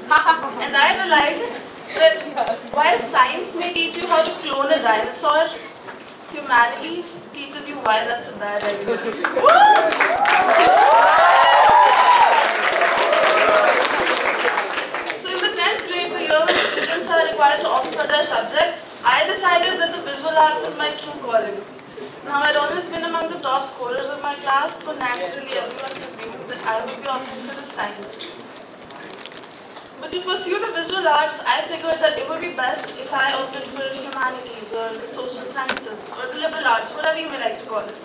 And I realized that while science may teach you how to clone a dinosaur, humanities teaches you why that's a bad idea. So in the 10th grade, the year when students are required to opt for their subjects, I decided that the visual arts is my true calling. Now, I'd always been among the top scorers of my class, so naturally everyone presumed that I would be opting for the science stream. But to pursue the visual arts, I figured that it would be best if I opted for humanities or the social sciences or the liberal arts, whatever you may like to call it.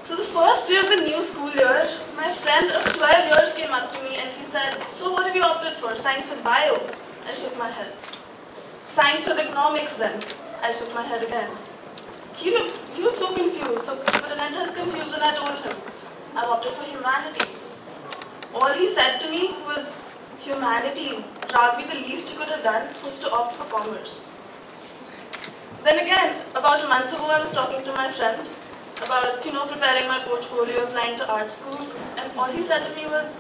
So the first day of the new school year, my friend of 12 years came up to me and he said, "So what have you opted for? Science with bio?" I shook my head. "Science with economics then?" I shook my head again. He was so confused, so to prevent his confusion, I told him, "I've opted for humanities." All he said to me was, "Humanities, probably the least you could have done was to opt for commerce." Then again, about a month ago, I was talking to my friend about, preparing my portfolio, applying to art schools, and all he said to me was,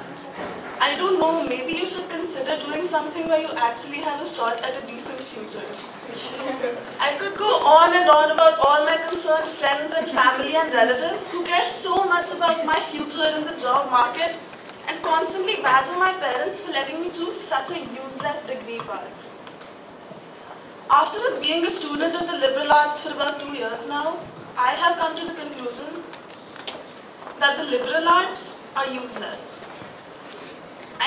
"I don't know, maybe you should consider doing something where you actually have a shot at a decent future." I could go on and on about all my concerned friends and family and relatives who care so much about my future in the job market and constantly badger my parents for letting me choose such a useless degree path. After being a student of the liberal arts for about 2 years now, I have come to the conclusion that the liberal arts are useless.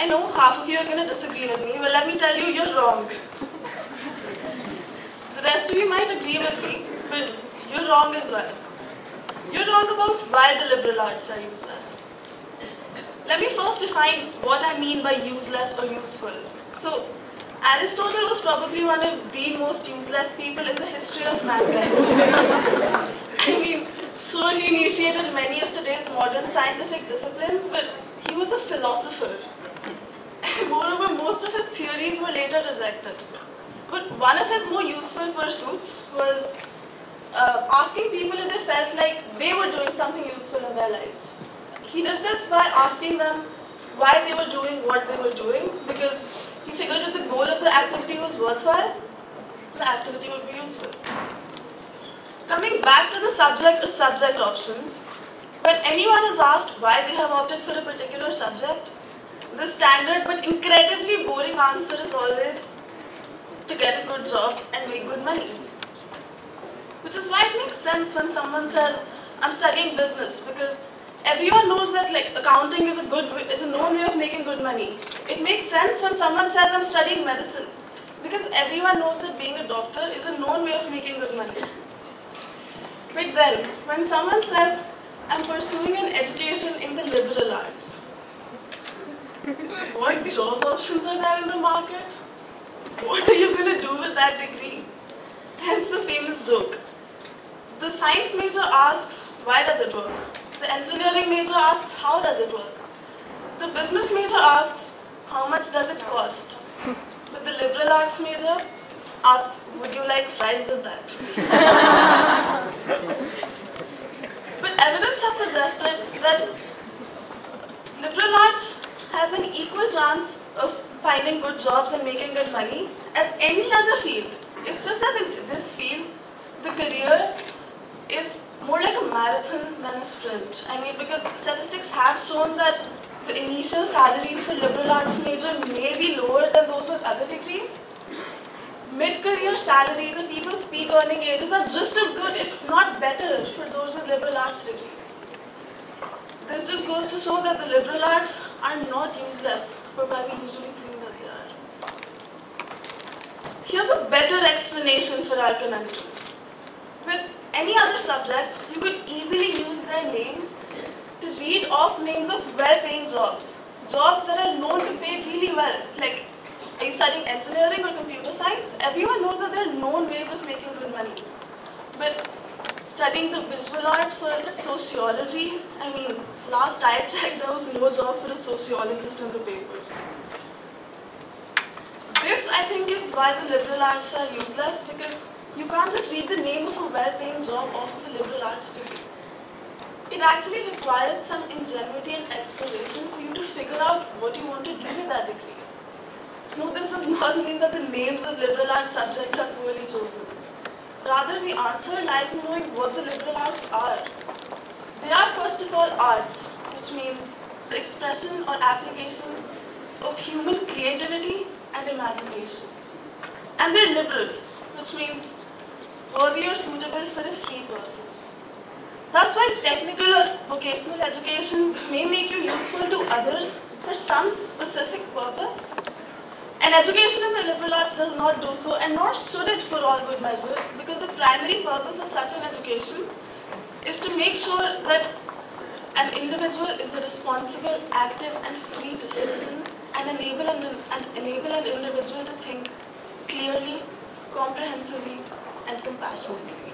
I know half of you are going to disagree with me, but let me tell you, you're wrong. The rest of you might agree with me, but you're wrong as well. You're wrong about why the liberal arts are useless. Let me first define what I mean by useless or useful. So, Aristotle was probably one of the most useless people in the history of mankind. I mean, sure, he initiated many of today's modern scientific disciplines, but he was a philosopher. And moreover, most of his theories were later rejected. But one of his more useful pursuits was asking people if they felt like they were doing something useful in their lives. He did this by asking them why they were doing what they were doing, because he figured if the goal of the activity was worthwhile, the activity would be useful. Coming back to the subject of subject options, when anyone is asked why they have opted for a particular subject, the standard but incredibly boring answer is always to get a good job and make good money. Which is why it makes sense when someone says, "I'm studying business," because everyone knows that accounting is a known way of making good money. It makes sense when someone says, "I'm studying medicine," because everyone knows that being a doctor is a known way of making good money. But then, when someone says, "I'm pursuing an education in the liberal arts," what job options are there in the market? What are you going to do with that degree? Hence the famous joke. The science major asks, "Why does it work?" The engineering major asks, "How does it work?" The business major asks, "How much does it cost?" But the liberal arts major asks, "Would you like fries with that?" But evidence has suggested that liberal arts has an equal chance of finding good jobs and making good money as any other field. It's just that in this field, the career is more like a marathon than a sprint. I mean, because statistics have shown that the initial salaries for liberal arts major may be lower than those with other degrees. Mid-career salaries and people's peak earning ages are just as good, if not better, for those with liberal arts degrees. This just goes to show that the liberal arts are not useless, but why we usually think that they are. Here's a better explanation for our conundrum. With any other subjects, you could easily use their names to read off names of well-paying jobs. Jobs that are known to pay really well. Like, are you studying engineering or computer science? Everyone knows that there are known ways of making good money. But studying the visual arts or sociology, I mean, last I checked, there was no job for a sociologist in the papers. This, I think, is why the liberal arts are useless, because you can't just read the name of a well-paying job off of a liberal arts degree. It actually requires some ingenuity and exploration for you to figure out what you want to do with that degree. No, this does not mean that the names of liberal arts subjects are poorly chosen. Rather, the answer lies in knowing what the liberal arts are. They are, first of all, arts, which means the expression or application of human creativity and imagination. And they're liberal, which means worthy or suitable for a free person. Thus, while technical or vocational educations may make you useful to others for some specific purpose, an education in the liberal arts does not do so, and nor should it for all good measure, because the primary purpose of such an education is to make sure that an individual is a responsible, active, and free citizen, and enable an individual to think clearly, comprehensively, and compassionately.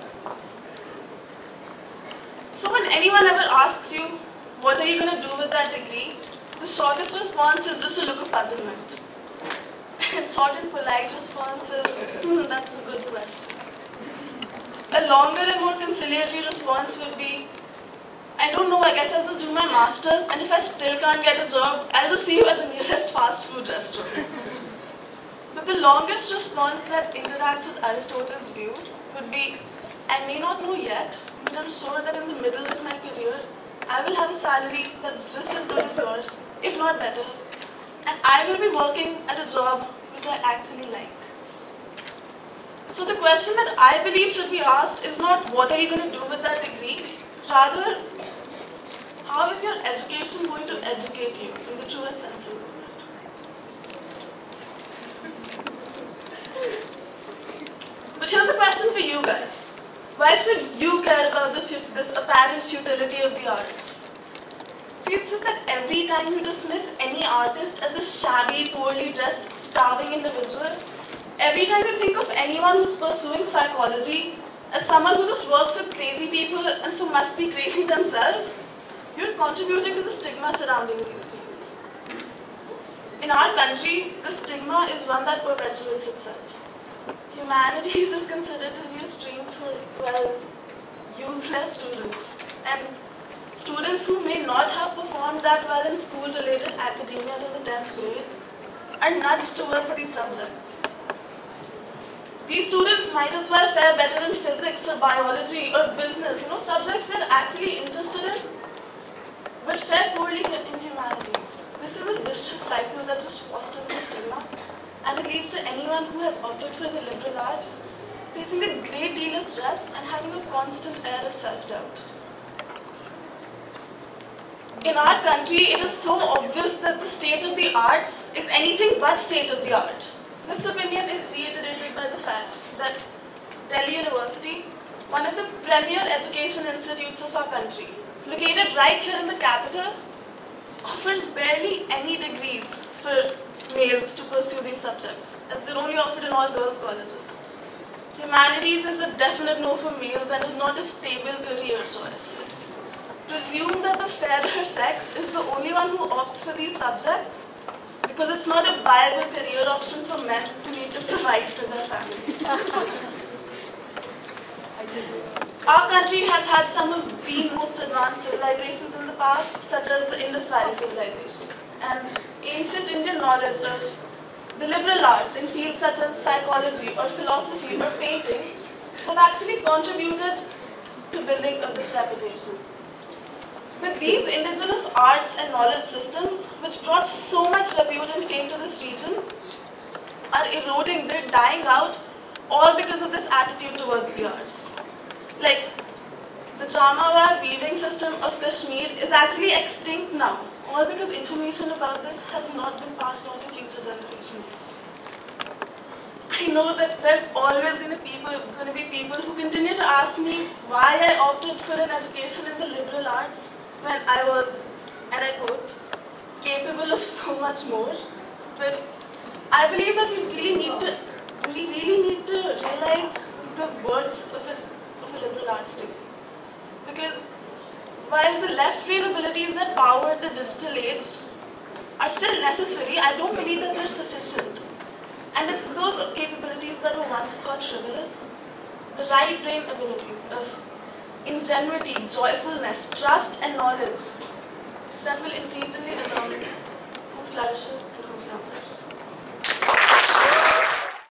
So when anyone ever asks you, what are you going to do with that degree? The shortest response is just a look of puzzlement. And short and polite response is, that's a good question. A longer and more conciliatory response would be, I don't know, I guess I'll just do my master's, and if I still can't get a job, I'll just see you at the nearest fast food restaurant. But the longest response that interacts with Aristotle's view would be, I may not know yet, but I'm sure that in the middle of my career, I will have a salary that's just as good as yours, if not better, and I will be working at a job which I actually like. So the question that I believe should be asked is not what are you going to do with that degree, rather, how is your education going to educate you in the truest sense of the word? But here's a question for you guys. Why should you care about this apparent futility of the arts? See, it's just that every time you dismiss any artist as a shabby, poorly dressed, starving individual, every time you think of anyone who's pursuing psychology as someone who just works with crazy people and so must be crazy themselves, you're contributing to the stigma surrounding these fields. In our country, the stigma is one that perpetuates itself. Humanities is considered to be a stream for, well, useless students. And students who may not have performed that well in school-related academia till the 10th grade are nudged towards these subjects. These students might as well fare better in physics or biology or business, subjects they're actually interested in, but fare poorly in humanities. This is a vicious cycle that just fosters the stigma, and it leads to anyone who has opted for the liberal arts facing a great deal of stress and having a constant air of self-doubt. In our country, it is so obvious that the state of the arts is anything but state of the art. This opinion is reiterated by the fact that Delhi University, one of the premier education institutes of our country, located right here in the capital, offers barely any degrees for males to pursue these subjects, as they're only offered in all girls' colleges. Humanities is a definite no for males and is not a stable career choice. It's presumed that the fairer sex is the only one who opts for these subjects because it's not a viable career option for men who need to provide for their families. Our country has had some of the most advanced civilizations in the past, such as the Indus Valley civilization. And ancient Indian knowledge of the liberal arts in fields such as psychology or philosophy or painting have actually contributed to building of this reputation. But these indigenous arts and knowledge systems, which brought so much repute and fame to this region, are eroding, they're dying out, all because of this attitude towards the arts. Like, the Jamawar weaving system of Kashmir is actually extinct now, all because information about this has not been passed on to future generations. I know that there's always going to be people who continue to ask me why I opted for an education in the liberal arts when I was, and I quote, capable of so much more. But I believe that we really need to realize the worth of a liberal arts degree. Because while the left-brain abilities that powered the digital age are still necessary, I don't believe that they're sufficient. And it's those capabilities that were once thought frivolous, the right-brain abilities of ingenuity, joyfulness, trust, and knowledge that will increasingly determine who flourishes and who flounders.